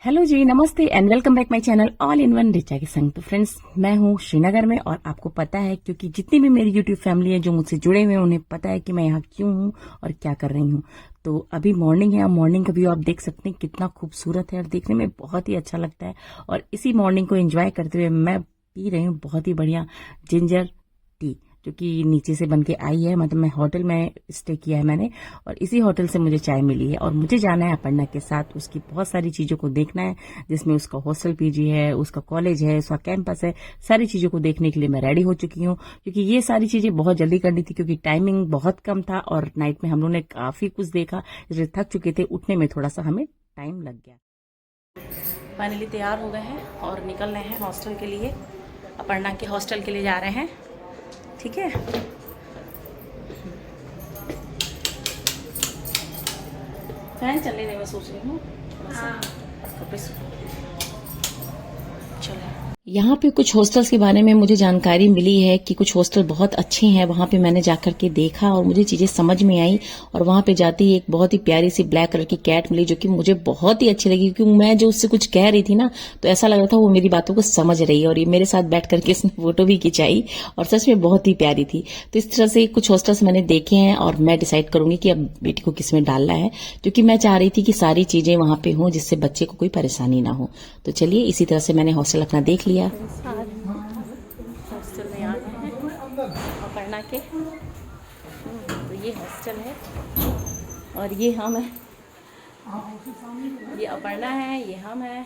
Hello जी, नमस्ते and welcome back my channel all in one Richa के संग। तो फ्रेंड्स, मैं हूँ श्रीनगर में और आपको पता है, क्योंकि जितनी भी मेरी यूट्यूब फैमिली है जो मुझसे जुड़े हुए हैं उन्हें पता है कि मैं यहाँ क्यों हूँ और क्या कर रही हूँ। तो अभी मॉर्निंग है, मॉर्निंग का व्यू आप देख सकते हैं कितना खूबसूरत है और देखने में बहुत ही अच्छा लगता है। और इसी मॉर्निंग को एंजॉय करते हुए मैं पी रही हूँ बहुत ही बढ़िया जिंजर टी, जो कि नीचे से बन के आई है। मतलब मैं होटल में स्टे किया है मैंने, और इसी होटल से मुझे चाय मिली है। और मुझे जाना है अपर्णा के साथ, उसकी बहुत सारी चीजों को देखना है, जिसमें उसका हॉस्टल पीजी है, उसका कॉलेज है, उसका कैंपस है। सारी चीजों को देखने के लिए मैं रेडी हो चुकी हूँ, क्योंकि ये सारी चीजें बहुत जल्दी करनी थी, क्योंकि टाइमिंग बहुत कम था और नाइट में हम लोगों ने काफी कुछ देखा, इसलिए थक चुके थे। उठने में थोड़ा सा हमें टाइम लग गया। फाइनली तैयार हो गए हैं और निकल रहे हैं हॉस्टल के लिए। अपर्णा के हॉस्टल के लिए जा रहे हैं, ठीक है। फैन चल रहे, मैं सोच रही हूँ चलो। यहाँ पे कुछ हॉस्टल्स के बारे में मुझे जानकारी मिली है कि कुछ हॉस्टल बहुत अच्छे हैं। वहाँ पे मैंने जाकर के देखा और मुझे चीजें समझ में आई। और वहाँ पे जाते ही एक बहुत ही प्यारी सी ब्लैक कलर की कैट मिली, जो कि मुझे बहुत ही अच्छी लगी, क्योंकि मैं जो उससे कुछ कह रही थी ना, तो ऐसा लग रहा था वो मेरी बातों को समझ रही है। और ये मेरे साथ बैठ करके इसने फोटो भी खिंचाई और सच में बहुत ही प्यारी थी। तो इस तरह से कुछ हॉस्टल्स मैंने देखे हैं और मैं डिसाइड करूंगी कि अब बेटी को किसमें डालना है, क्योंकि मैं चाह रही थी कि सारी चीजें वहाँ पे हों जिससे बच्चे को कोई परेशानी ना हो। तो चलिए, इसी तरह से मैंने हॉस्टल अपना देख लिया। हॉस्टल में आ गए हैं अपर्णा के। तो ये हॉस्टल है और ये हम है, ये अपर्णा है, ये हम है।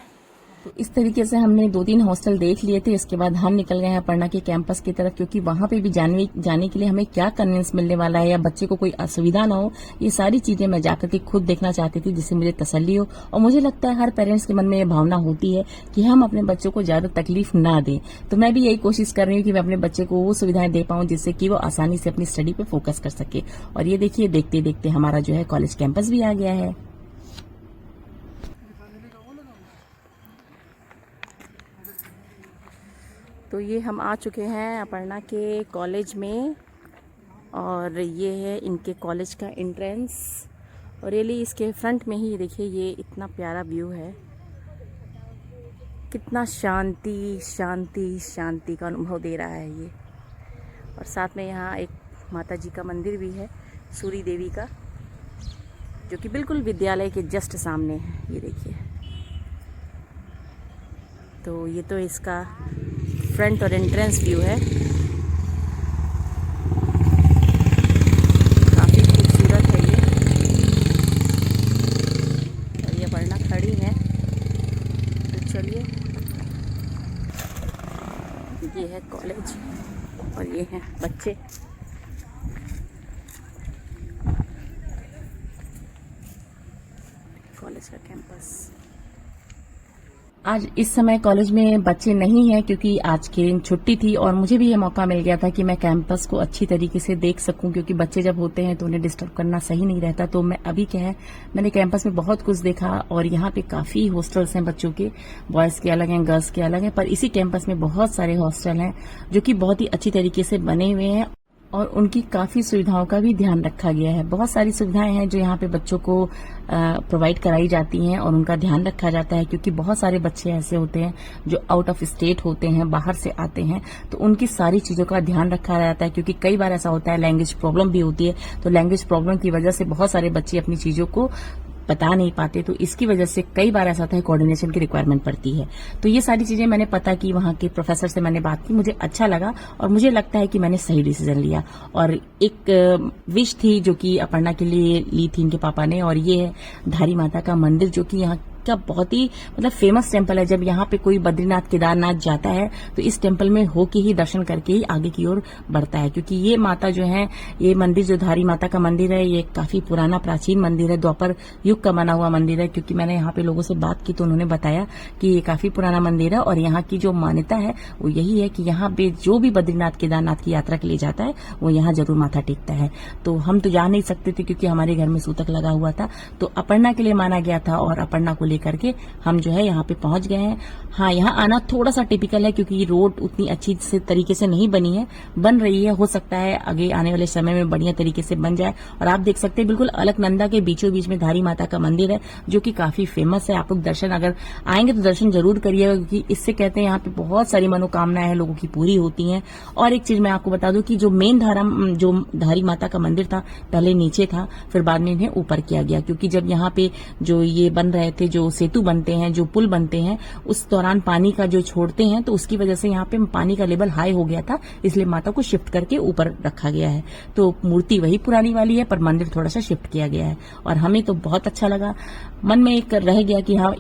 तो इस तरीके से हमने 2-3 हॉस्टल देख लिए थे। इसके बाद हम निकल गए हैं अपर्णा के कैंपस की तरफ, क्योंकि वहां पे भी जाने के लिए हमें क्या कन्वींस मिलने वाला है या बच्चे को कोई असुविधा ना हो, ये सारी चीजें मैं जाकर के खुद देखना चाहती थी, जिससे मुझे तसल्ली हो। और मुझे लगता है हर पेरेंट्स के मन में ये भावना होती है कि हम अपने बच्चों को ज्यादा तकलीफ ना दें। तो मैं भी यही कोशिश कर रही हूँ कि मैं अपने बच्चे को वो सुविधाएं दे पाऊं जिससे कि वो आसानी से अपनी स्टडी पे फोकस कर सके। और ये देखिए, देखते देखते हमारा जो है कॉलेज कैंपस भी आ गया है। तो ये हम आ चुके हैं अपर्णा के कॉलेज में, और ये है इनके कॉलेज का एंट्रेंस। और रियली इसके फ्रंट में ही देखिए, ये इतना प्यारा व्यू है, कितना शांति शांति शांति का अनुभव दे रहा है ये। और साथ में यहाँ एक माता जी का मंदिर भी है, सूरी देवी का, जो कि बिल्कुल विद्यालय के जस्ट सामने है। ये देखिए, तो ये तो इसका फ्रंट और एंट्रेंस व्यू है। काफी खूबसूरत है ये। और ये अपर्णा खड़ी है, तो चलिए, ये है कॉलेज और ये हैं बच्चे। कॉलेज का कैंपस। आज इस समय कॉलेज में बच्चे नहीं हैं, क्योंकि आज के दिन छुट्टी थी और मुझे भी ये मौका मिल गया था कि मैं कैंपस को अच्छी तरीके से देख सकूं, क्योंकि बच्चे जब होते हैं तो उन्हें डिस्टर्ब करना सही नहीं रहता। तो मैं अभी क्या है, मैंने कैंपस में बहुत कुछ देखा और यहाँ पे काफी हॉस्टल्स हैं बच्चों के, बॉयज के अलग हैं, गर्ल्स के अलग हैं, पर इसी कैंपस में बहुत सारे हॉस्टल हैं जो कि बहुत ही अच्छी तरीके से बने हुए हैं और उनकी काफी सुविधाओं का भी ध्यान रखा गया है। बहुत सारी सुविधाएं हैं जो यहाँ पे बच्चों को प्रोवाइड कराई जाती हैं और उनका ध्यान रखा जाता है, क्योंकि बहुत सारे बच्चे ऐसे होते हैं जो आउट ऑफ स्टेट होते हैं, बाहर से आते हैं, तो उनकी सारी चीजों का ध्यान रखा जाता है। क्योंकि कई बार ऐसा होता है, लैंग्वेज प्रॉब्लम भी होती है, तो लैंग्वेज प्रॉब्लम की वजह से बहुत सारे बच्चे अपनी चीजों को बता नहीं पाते, तो इसकी वजह से कई बार ऐसा होता है कोऑर्डिनेशन की रिक्वायरमेंट पड़ती है। तो ये सारी चीजें मैंने पता की, वहां के प्रोफेसर से मैंने बात की, मुझे अच्छा लगा और मुझे लगता है कि मैंने सही डिसीजन लिया। और एक विश थी जो कि अपर्णा के लिए ली थी इनके पापा ने, और ये है धारी माता का मंदिर, जो कि यहाँ का बहुत ही मतलब फेमस टेम्पल है। जब यहाँ पे कोई बद्रीनाथ केदारनाथ जाता है तो इस टेम्पल में होके ही दर्शन करके ही आगे की ओर बढ़ता है, क्योंकि ये माता जो है, ये मंदिर जो धारी माता का मंदिर है, ये काफी पुराना प्राचीन मंदिर है, द्वापर युग का बना हुआ मंदिर है। क्योंकि मैंने यहाँ पे लोगों से बात की तो उन्होंने बताया कि ये काफी पुराना मंदिर है और यहाँ की जो मान्यता है वो यही है कि यहाँ पे जो भी बद्रीनाथ केदारनाथ की यात्रा के लिए जाता है वो यहाँ जरूर माथा टेकता है। तो हम तो जा नहीं सकते थे क्योंकि हमारे घर में सूतक लगा हुआ था, तो अपर्णा के लिए माना गया था और अपर्णा को लेकर के हम जो है यहाँ पे पहुंच गए हैं। हाँ, यहाँ आना थोड़ा सा टिपिकल है क्योंकि रोड उतनी अच्छी से तरीके से नहीं बनी है, बन रही है, हो सकता है आगे आने वाले समय में बढ़िया तरीके से बन जाए। और आप देख सकते हैं बिल्कुल अलकनंदा के बीचों बीच में धारी माता का मंदिर है जो कि काफी फेमस है। आप लोग दर्शन अगर आएंगे तो दर्शन जरूर करिएगा क्योंकि इससे कहते हैं यहाँ पे बहुत सारी मनोकामनाएं हैं लोगों की पूरी होती हैं। और एक चीज मैं आपको बता दूं कि जो मेन जो धारी माता का मंदिर था पहले नीचे था, फिर बाद में इन्हें ऊपर किया गया क्योंकि जब यहाँ पे जो ये बन रहे थे, जो सेतु बनते हैं, जो पुल बनते हैं, उस दौरान पानी का जो छोड़ते हैं तो उसकी वजह से यहाँ पे पानी का लेवल हाई हो गया था, इसलिए माता को शिफ्ट करके ऊपर रखा गया है। तो मूर्ति वही पुरानी वाली है पर मंदिर थोड़ा सा शिफ्ट किया गया है और हमें तो बहुत अच्छा लगा। मन में एक रह गया कि हाँ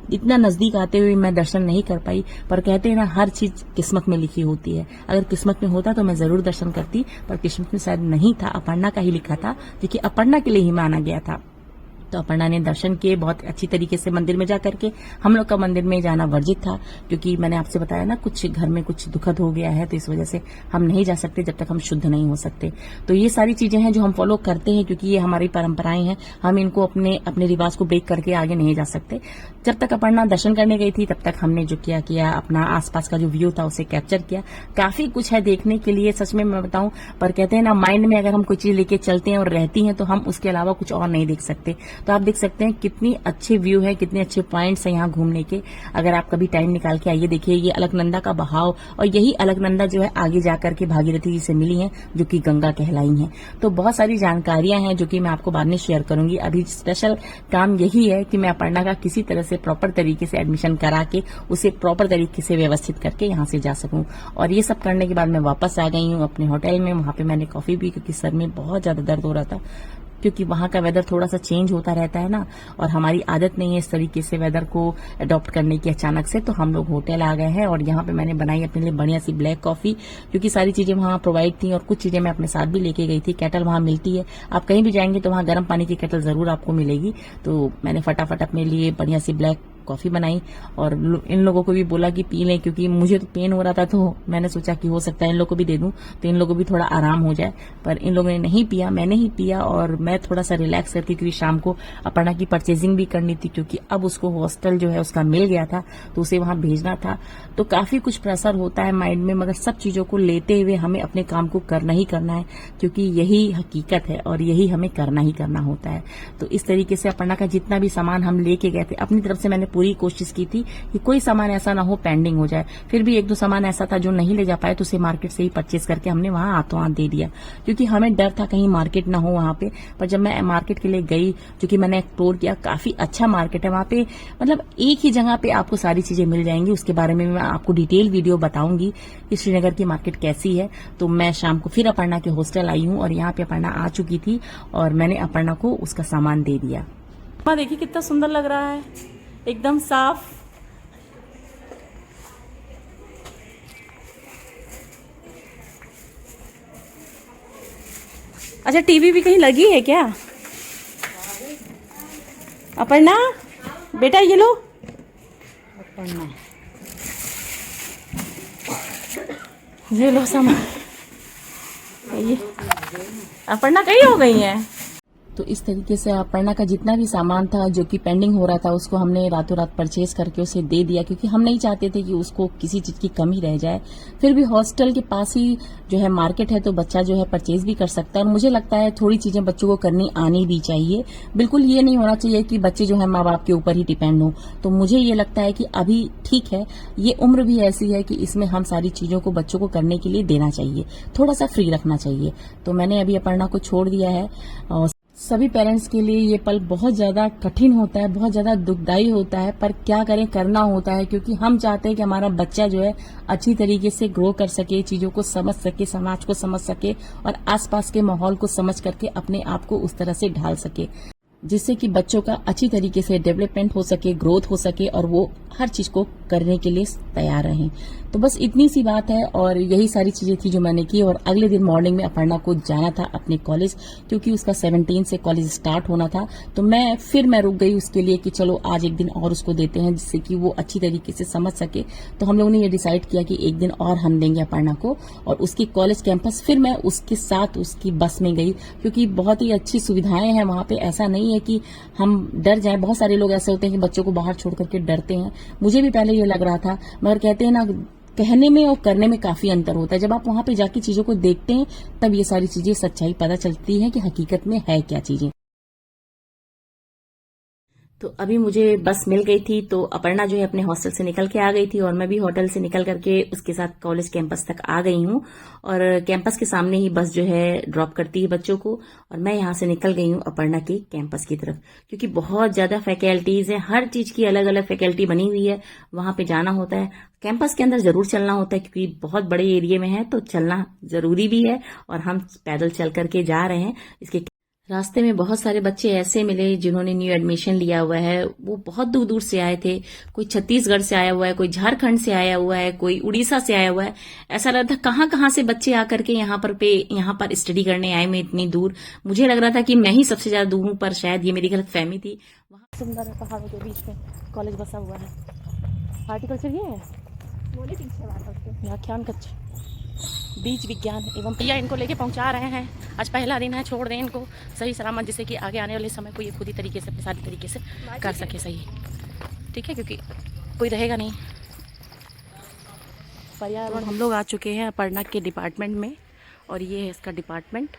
इतना नजदीक आते हुए मैं दर्शन नहीं कर पाई, पर कहते हैं ना हर चीज किस्मत में लिखी होती है। अगर किस्मत में होता तो मैं जरूर दर्शन करती, पर किस्मत में शायद नहीं था। अपर्णा का ही लिखा था क्योंकि अपर्णा के लिए ही माना गया था। तो अपर्णा ने दर्शन किए बहुत अच्छी तरीके से मंदिर में जाकर के। हम लोग का मंदिर में जाना वर्जित था क्योंकि मैंने आपसे बताया ना कुछ घर में कुछ दुखद हो गया है, तो इस वजह से हम नहीं जा सकते जब तक हम शुद्ध नहीं हो सकते। तो ये सारी चीजें हैं जो हम फॉलो करते हैं क्योंकि ये हमारी परंपराएं हैं, हम इनको अपने रिवाज को ब्रेक करके आगे नहीं जा सकते। जब तक अपर्णा दर्शन करने गई थी तब तक हमने जो किया अपना आसपास का जो व्यू था उसे कैप्चर किया। काफी कुछ है देखने के लिए, सच में मैं बताऊं, पर कहते हैं ना माइंड में अगर हम कोई चीज लेके चलते हैं और रहती हैं तो हम उसके अलावा कुछ और नहीं देख सकते। तो आप देख सकते हैं कितनी अच्छे व्यू है, कितने अच्छे पॉइंट्स हैं यहाँ घूमने के। अगर आप कभी टाइम निकाल के आइए, देखिए ये अलकनंदा का बहाव, और यही अलकनंदा जो है आगे जाकर के भागीरथी जी से मिली है जो कि गंगा कहलाई है। तो बहुत सारी जानकारियां हैं जो कि मैं आपको बाद में शेयर करूंगी। अभी स्पेशल काम यही है कि मैं अपर्णा का किसी तरह से प्रॉपर तरीके से एडमिशन करा के उसे प्रॉपर तरीके से व्यवस्थित करके यहाँ से जा सकूं। और ये सब करने के बाद मैं वापस आ गई हूँ अपने होटल में। वहां पे मैंने कॉफी पी क्योंकि सर में बहुत ज्यादा दर्द हो रहा था, क्योंकि वहां का वेदर थोड़ा सा चेंज होता रहता है ना, और हमारी आदत नहीं है इस तरीके से वेदर को अडॉप्ट करने की अचानक से। तो हम लोग होटल आ गए हैं और यहाँ पे मैंने बनाई अपने लिए बढ़िया सी ब्लैक कॉफी, क्योंकि सारी चीजें वहां प्रोवाइड थी और कुछ चीजें मैं अपने साथ भी लेके गई थी। केटल वहां मिलती है, आप कहीं भी जाएंगे तो वहां गर्म पानी की केटल जरूर आपको मिलेगी। तो मैंने फटाफट अपने लिए बढ़िया सी ब्लैक कॉफी बनाई और इन लोगों को भी बोला कि पी लें, क्योंकि मुझे तो पेन हो रहा था तो मैंने सोचा कि हो सकता है इन लोगों को भी दे दूं तो इन लोगों को भी थोड़ा आराम हो जाए। पर इन लोगों ने नहीं पिया, मैंने ही पिया और मैं थोड़ा सा रिलैक्स करके, क्योंकि शाम को अपर्णा की परचेजिंग भी करनी थी, क्योंकि अब उसको हॉस्टल जो है उसका मिल गया था तो उसे वहां भेजना था। तो काफी कुछ प्रेशर होता है माइंड में, मगर सब चीजों को लेते हुए हमें अपने काम को करना ही करना है, क्योंकि यही हकीकत है और यही हमें करना ही करना होता है। तो इस तरीके से अपर्णा का जितना भी सामान हम लेके गए थे, अपनी तरफ से मैंने पूरी कोशिश की थी कि कोई सामान ऐसा ना हो पेंडिंग हो जाए। फिर भी एक दो सामान ऐसा था जो नहीं ले जा पाए तो उसे मार्केट से ही परचेज करके हमने वहां हाथों हाथ दे दिया, क्योंकि हमें डर था कहीं मार्केट ना हो वहां पे। पर जब मैं मार्केट के लिए गई, जो कि मैंने एक्सप्लोर किया, काफी अच्छा मार्केट है वहां पे, मतलब एक ही जगह पे आपको सारी चीजें मिल जाएंगी। उसके बारे में मैं आपको डिटेल वीडियो बताऊंगी कि श्रीनगर की मार्केट कैसी है। तो मैं शाम को फिर अपर्णा के हॉस्टल आई हूँ और यहाँ पे अपर्णा आ चुकी थी और मैंने अपर्णा को उसका सामान दे दिया। देखिए कितना सुंदर लग रहा है, एकदम साफ। अच्छा, टीवी भी कहीं लगी है क्या? अपर्णा बेटा ये लो, अपर्णा ये लो सामान। ये अपर्णा कहीं हो गई है। तो इस तरीके से अपर्णा का जितना भी सामान था जो कि पेंडिंग हो रहा था उसको हमने रातों रात परचेज करके उसे दे दिया, क्योंकि हम नहीं चाहते थे कि उसको किसी चीज की कमी रह जाए। फिर भी हॉस्टल के पास ही जो है मार्केट है तो बच्चा जो है परचेज भी कर सकता है। और मुझे लगता है थोड़ी चीजें बच्चों को करनी आनी भी चाहिए। बिल्कुल ये नहीं होना चाहिए कि बच्चे जो है माँ बाप के ऊपर ही डिपेंड हो। तो मुझे ये लगता है कि अभी ठीक है, ये उम्र भी ऐसी है कि इसमें हम सारी चीजों को बच्चों को करने के लिए देना चाहिए, थोड़ा सा फ्री रखना चाहिए। तो मैंने अभी अपर्णा को छोड़ दिया है। और सभी पेरेंट्स के लिए ये पल बहुत ज्यादा कठिन होता है, बहुत ज्यादा दुखदायी होता है, पर क्या करें, करना होता है, क्योंकि हम चाहते हैं कि हमारा बच्चा जो है अच्छी तरीके से ग्रो कर सके, चीजों को समझ सके, समाज को समझ सके और आसपास के माहौल को समझ करके अपने आप को उस तरह से ढाल सके, जिससे कि बच्चों का अच्छी तरीके से डेवलपमेंट हो सके, ग्रोथ हो सके और वो हर चीज को करने के लिए तैयार रहें। तो बस इतनी सी बात है और यही सारी चीजें थी जो मैंने की। और अगले दिन मॉर्निंग में अपर्णा को जाना था अपने कॉलेज, क्योंकि उसका 17 से कॉलेज स्टार्ट होना था। तो मैं रुक गई उसके लिए कि चलो आज एक दिन और उसको देते हैं, जिससे कि वो अच्छी तरीके से समझ सके। तो हम लोगों ने ये डिसाइड किया कि एक दिन और हम देंगे अपर्णा को और उसकी कॉलेज कैंपस। फिर मैं उसके साथ उसकी बस में गई, क्योंकि बहुत ही अच्छी सुविधाएं हैं वहां पे। ऐसा नहीं है कि हम डर जाएं। बहुत सारे लोग ऐसे होते हैं कि बच्चों को बाहर छोड़ करके डरते हैं। मुझे भी पहले ये लग रहा था, मगर कहते हैं ना, कहने में और करने में काफी अंतर होता है। जब आप वहां पे जाके चीजों को देखते हैं तब ये सारी चीजें, सच्चाई पता चलती है कि हकीकत में है क्या चीजें। तो अभी मुझे बस मिल गई थी, तो अपर्णा जो है अपने हॉस्टल से निकल के आ गई थी और मैं भी होटल से निकल करके उसके साथ कॉलेज कैंपस तक आ गई हूँ। और कैंपस के सामने ही बस जो है ड्रॉप करती है बच्चों को, और मैं यहाँ से निकल गई हूँ अपर्णा के कैंपस की तरफ, क्योंकि बहुत ज्यादा फैकल्टीज है, हर चीज की अलग अलग फैकल्टी बनी हुई है। वहां पे जाना होता है, कैंपस के अंदर जरूर चलना होता है, क्योंकि बहुत बड़े एरिया में है तो चलना जरूरी भी है। और हम पैदल चल करके जा रहे हैं। इसके रास्ते में बहुत सारे बच्चे ऐसे मिले जिन्होंने न्यू एडमिशन लिया हुआ है। वो बहुत दूर दूर से आए थे। कोई छत्तीसगढ़ से आया हुआ है, कोई झारखंड से आया हुआ है, कोई उड़ीसा से आया हुआ है। ऐसा लग रहा था कहाँ कहाँ से बच्चे आकर के यहाँ पर स्टडी करने आए में इतनी दूर। मुझे लग रहा था कि मैं ही सबसे ज्यादा दूर हूँ, पर शायद ये मेरी गलतफहमी थी। वहाँ सुंदर है, पहाड़ों के बीच में कॉलेज बसा हुआ है। हार्टिकल्चर ये है, व्याख्यान कक्ष, बीज विज्ञान एवं। भैया इनको लेके पहुंचा रहे हैं। आज पहला दिन है, छोड़ दें इनको सही सलामत, जिससे कि आगे आने वाले समय को ये खुद ही तरीके से, अपने सारी तरीके से कर सके सही। ठीक है, क्योंकि कोई रहेगा नहीं। पर्यावरण हम लोग आ चुके हैं अपर्णा के डिपार्टमेंट में, और ये है इसका डिपार्टमेंट।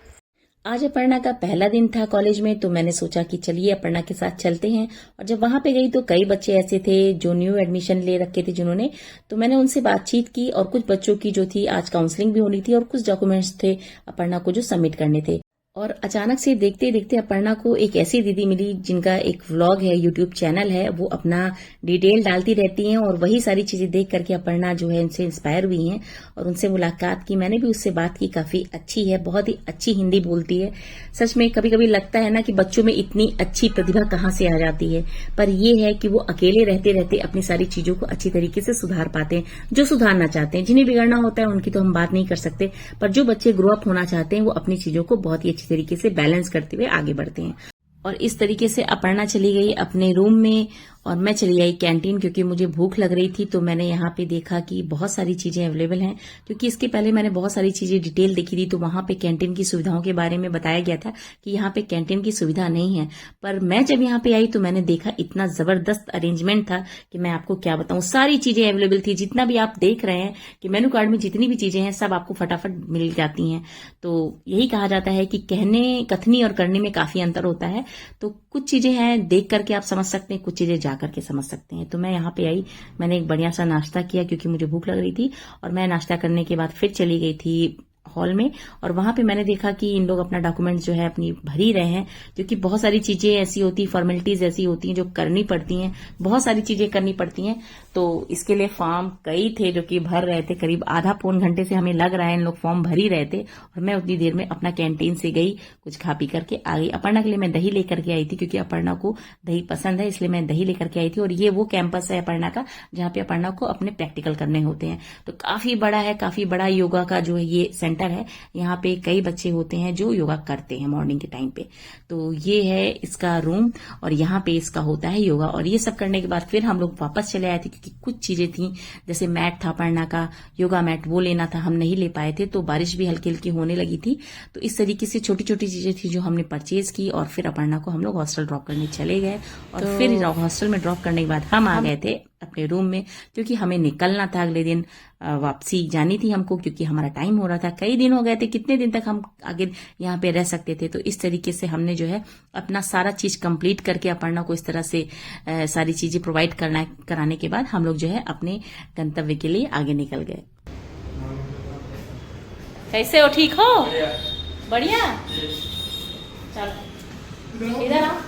आज अपर्णा का पहला दिन था कॉलेज में, तो मैंने सोचा कि चलिए अपर्णा के साथ चलते हैं। और जब वहां पे गई तो कई बच्चे ऐसे थे जो न्यू एडमिशन ले रखे थे जिन्होंने, तो मैंने उनसे बातचीत की। और कुछ बच्चों की जो थी आज काउंसलिंग भी होनी थी, और कुछ डॉक्यूमेंट्स थे अपर्णा को जो सबमिट करने थे। और अचानक से देखते देखते अपर्णा को एक ऐसी दीदी मिली जिनका एक व्लॉग है, यूट्यूब चैनल है। वो अपना डिटेल डालती रहती हैं, और वही सारी चीजें देख करके अपर्णा जो है इनसे इंस्पायर हुई हैं और उनसे मुलाकात की। मैंने भी उससे बात की, काफी अच्छी है, बहुत ही अच्छी हिंदी बोलती है। सच में कभी कभी लगता है ना कि बच्चों में इतनी अच्छी प्रतिभा कहाँ से आ जाती है, पर यह है कि वो अकेले रहते रहते अपनी सारी चीजों को अच्छी तरीके से सुधार पाते हैं, जो सुधारना चाहते हैं। जिन्हें बिगड़ना होता है उनकी तो हम बात नहीं कर सकते, पर जो बच्चे ग्रो अप होना चाहते हैं वो अपनी चीजों को बहुत ही अच्छी तरीके से बैलेंस करते हुए आगे बढ़ते हैं। और इस तरीके से अपर्णा चली गई अपने रूम में, और मैं चली आई कैंटीन, क्योंकि मुझे भूख लग रही थी। तो मैंने यहाँ पे देखा कि बहुत सारी चीजें अवेलेबल हैं, क्योंकि इसके पहले मैंने बहुत सारी चीजें डिटेल देखी थी। तो वहां पे कैंटीन की सुविधाओं के बारे में बताया गया था कि यहाँ पे कैंटीन की सुविधा नहीं है। पर मैं जब यहाँ पे आई तो मैंने देखा इतना जबरदस्त अरेंजमेंट था कि मैं आपको क्या बताऊं। सारी चीजें अवेलेबल थी, जितना भी आप देख रहे हैं कि मेनू कार्ड में जितनी भी चीजें हैं सब आपको फटाफट मिल जाती हैं। तो यही कहा जाता है कि कथनी और करने में काफी अंतर होता है। तो कुछ चीजें हैं देख करके आप समझ सकते हैं, कुछ चीजें जा करके समझ सकते हैं। तो मैं यहाँ पे आई, मैंने एक बढ़िया सा नाश्ता किया क्योंकि मुझे भूख लग रही थी, और मैं नाश्ता करने के बाद फिर चली गई थी हॉल में। और वहां पे मैंने देखा कि इन लोग अपना डॉक्यूमेंट जो है अपनी भर ही रहे हैं, क्योंकि बहुत सारी चीजें ऐसी होती, फॉर्मेलिटीज ऐसी होती हैं जो करनी पड़ती हैं, बहुत सारी चीजें करनी पड़ती हैं। तो इसके लिए फॉर्म कई थे जो कि भर रहे थे, करीब आधा पौन घंटे से हमें लग रहा है इन लोग फॉर्म भर ही रहे थे। और मैं उतनी देर में अपना कैंटीन से गई, कुछ खा पी करके आ गई। अपर्णा के लिए मैं दही लेकर के आई थी, क्योंकि अपर्णा को दही पसंद है, इसलिए मैं दही लेकर के आई थी। और ये वो कैंपस है अपर्णा का जहां पे अपर्णा को अपने प्रैक्टिकल करने होते हैं। तो काफी बड़ा है, काफी बड़ा योगा का जो है ये सेंटर है। यहाँ पे कई बच्चे होते हैं जो योगा करते हैं मॉर्निंग के टाइम पे। तो ये है इसका रूम, और यहाँ पे इसका होता है योगा। और ये सब करने के बाद फिर हम लोग वापस चले आए थे, क्योंकि कुछ चीजें थी, जैसे मैट था अपर्णा का, योगा मैट, वो लेना था, हम नहीं ले पाए थे। तो बारिश भी हल्की हल्की होने लगी थी। तो इस तरीके से छोटी छोटी चीजें थी जो हमने परचेज की, और फिर अपर्णा को हम लोग हॉस्टल ड्रॉप करने चले गए। और फिर हॉस्टल में ड्रॉप करने के बाद हम आ गए थे अपने रूम में, क्योंकि हमें निकलना था अगले दिन, वापसी जानी थी हमको, क्योंकि हमारा टाइम हो रहा था। कई दिन हो गए थे, कितने दिन तक हम आगे यहाँ पे रह सकते थे। तो इस तरीके से हमने जो है अपना सारा चीज कंप्लीट करके अपर्णा को इस तरह से सारी चीजें प्रोवाइड कराने के बाद हम लोग जो है अपने गंतव्य के लिए आगे निकल गए। कैसे हो, ठीक हो? बढ़िया। चलो इधर आओ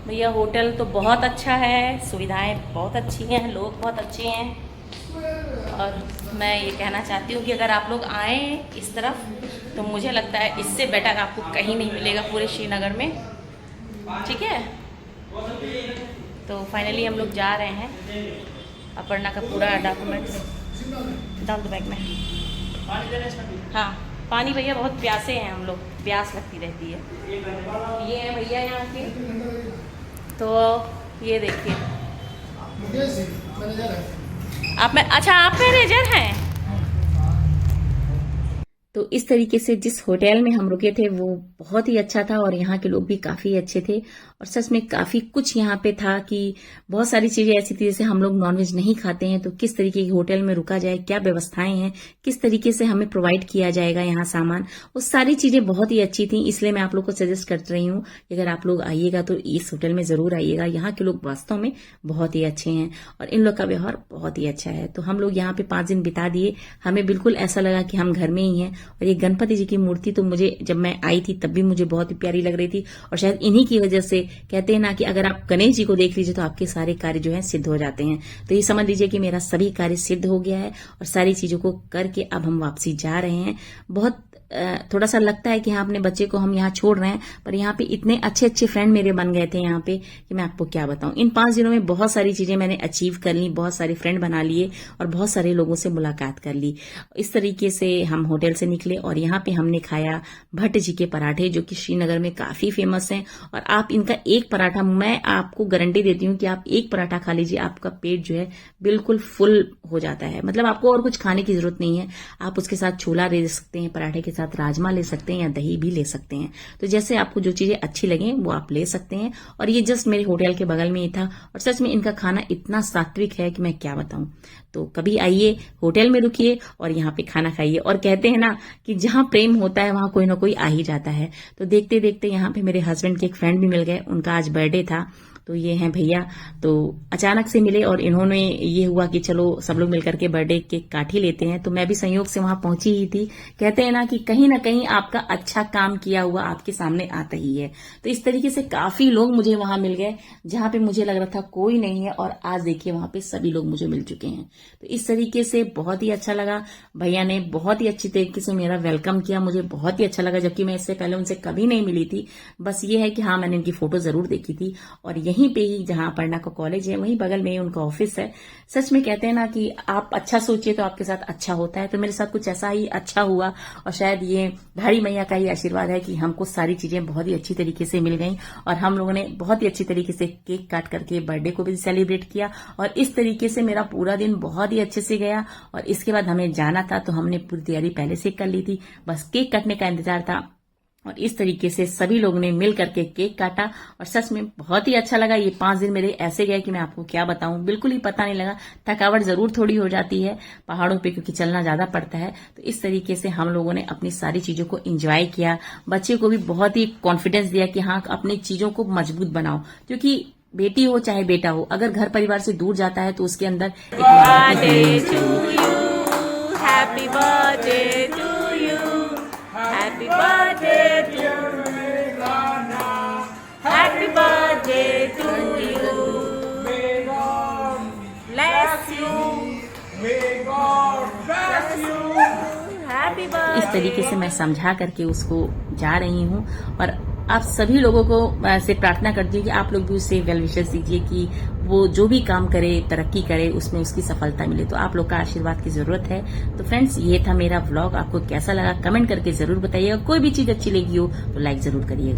भैया। होटल तो बहुत अच्छा है, सुविधाएं बहुत अच्छी हैं, लोग बहुत अच्छे हैं। और मैं ये कहना चाहती हूँ कि अगर आप लोग आए इस तरफ तो मुझे लगता है इससे बेटर आपको कहीं नहीं मिलेगा पूरे श्रीनगर में। ठीक है, तो फाइनली हम लोग जा रहे हैं। अपर्णा का पूरा डॉक्यूमेंट्स डाल दो बैग में। हाँ पानी भैया, बहुत प्यासे हैं हम लोग, प्यास लगती रहती है। ये है भैया यहाँ के, तो ये देखिए आप में, अच्छा आप मैनेजर हैं। तो इस तरीके से जिस होटल में हम रुके थे वो बहुत ही अच्छा था और यहाँ के लोग भी काफी अच्छे थे और सच में काफी कुछ यहाँ पे था कि बहुत सारी चीजें ऐसी थी जैसे हम लोग नॉनवेज नहीं खाते हैं तो किस तरीके के होटल में रुका जाए, क्या व्यवस्थाएं हैं, किस तरीके से हमें प्रोवाइड किया जाएगा यहाँ सामान, वो सारी चीजें बहुत ही अच्छी थी। इसलिए मैं आप लोग को सजेस्ट कर रही हूँ कि अगर आप लोग आइएगा तो इस होटल में जरूर आइएगा। यहाँ के लोग वास्तव में बहुत ही अच्छे हैं और इन लोग का व्यवहार बहुत ही अच्छा है। तो हम लोग यहाँ पे 5 दिन बिता दिए, हमें बिल्कुल ऐसा लगा कि हम घर में ही हैं। और ये गणपति जी की मूर्ति तो मुझे जब मैं आई थी तब भी मुझे बहुत ही प्यारी लग रही थी और शायद इन्हीं की वजह से कहते हैं ना कि अगर आप गणेश जी को देख लीजिए तो आपके सारे कार्य जो है सिद्ध हो जाते हैं। तो ये समझ लीजिए कि मेरा सभी कार्य सिद्ध हो गया है और सारी चीजों को करके अब हम वापसी जा रहे हैं। बहुत थोड़ा सा लगता है कि हाँ अपने बच्चे को हम यहाँ छोड़ रहे हैं, पर यहाँ पे इतने अच्छे अच्छे फ्रेंड मेरे बन गए थे यहाँ पे कि मैं आपको क्या बताऊं। इन 5 दिनों में बहुत सारी चीजें मैंने अचीव कर ली, बहुत सारे फ्रेंड बना लिए और बहुत सारे लोगों से मुलाकात कर ली। इस तरीके से हम होटल से निकले और यहाँ पे हमने खाया भट्ट जी के पराठे जो कि श्रीनगर में काफी फेमस हैं। और आप इनका एक पराठा, मैं आपको गारंटी देती हूँ कि आप एक पराठा खा लीजिए, आपका पेट जो है बिल्कुल फुल हो जाता है। मतलब आपको और कुछ खाने की जरूरत नहीं है। आप उसके साथ छोला ले सकते हैं, पराठे के साथ राजमा ले सकते हैं या दही भी ले सकते हैं। तो जैसे आपको जो चीजें अच्छी लगे वो आप ले सकते हैं। और ये जस्ट मेरे होटल के बगल में ही था और सच में इनका खाना इतना सात्विक है कि मैं क्या बताऊं। तो कभी आइए, होटल में रुकिए और यहाँ पे खाना खाइए। और कहते हैं ना कि जहां प्रेम होता है वहां कोई ना कोई आ ही जाता है। तो देखते देखते यहाँ पे मेरे हस्बैंड के एक फ्रेंड भी मिल गए, उनका आज बर्थडे था। तो ये हैं भैया, तो अचानक से मिले और इन्होंने ये हुआ कि चलो सब लोग मिलकर के बर्थडे केक काट ही लेते हैं। तो मैं भी संयोग से वहां पहुंची ही थी। कहते हैं ना कि कहीं ना कहीं आपका अच्छा काम किया हुआ आपके सामने आता ही है। तो इस तरीके से काफी लोग मुझे वहां मिल गए जहां पे मुझे लग रहा था कोई नहीं है और आज देखिए वहां पे सभी लोग मुझे मिल चुके हैं। तो इस तरीके से बहुत ही अच्छा लगा। भैया ने बहुत ही अच्छी तरीके से मेरा वेलकम किया, मुझे बहुत ही अच्छा लगा, जबकि मैं इससे पहले उनसे कभी नहीं मिली थी। बस ये है कि हाँ मैंने उनकी फोटो जरूर देखी थी और यहीं पे ही जहां अपर्णा का कॉलेज है वहीं बगल में ही उनका ऑफिस है। सच में कहते हैं ना कि आप अच्छा सोचिए तो आपके साथ अच्छा होता है। तो मेरे साथ कुछ ऐसा ही अच्छा हुआ और शायद ये धारी मैया का ही आशीर्वाद है कि हमको सारी चीजें बहुत ही अच्छी तरीके से मिल गई और हम लोगों ने बहुत ही अच्छी तरीके से केक काट करके बर्थडे को भी सेलिब्रेट किया। और इस तरीके से मेरा पूरा दिन बहुत ही अच्छे से गया। और इसके बाद हमें जाना था तो हमने पूरी तैयारी पहले से कर ली थी, बस केक काटने का इंतजार था। और इस तरीके से सभी लोगों ने मिल करके केक काटा और सच में बहुत ही अच्छा लगा। ये 5 दिन मेरे ऐसे गए कि मैं आपको क्या बताऊं, बिल्कुल ही पता नहीं लगा। थकावट जरूर थोड़ी हो जाती है पहाड़ों पे क्योंकि चलना ज्यादा पड़ता है। तो इस तरीके से हम लोगों ने अपनी सारी चीजों को एंजॉय किया। बच्चे को भी बहुत ही कॉन्फिडेंस दिया कि हाँ अपनी चीजों को मजबूत बनाओ, क्योंकि बेटी हो चाहे बेटा हो, अगर घर परिवार से दूर जाता है तो उसके अंदर Happy birthday to Nana. Happy birthday to you. May God bless you. May God bless you. Happy birthday. इस तरीके से मैं समझा करके उसको जा रही हूँ और आप सभी लोगों को से प्रार्थना करती हूँ कि आप लोग भी उससे वेल विशेस दीजिए कि वो जो भी काम करे, तरक्की करे, उसमें उसकी सफलता मिले। तो आप लोग का आशीर्वाद की जरूरत है। तो फ्रेंड्स ये था मेरा व्लॉग, आपको कैसा लगा कमेंट करके जरूर बताइएगा। कोई भी चीज अच्छी लगी हो तो लाइक जरूर करिएगा।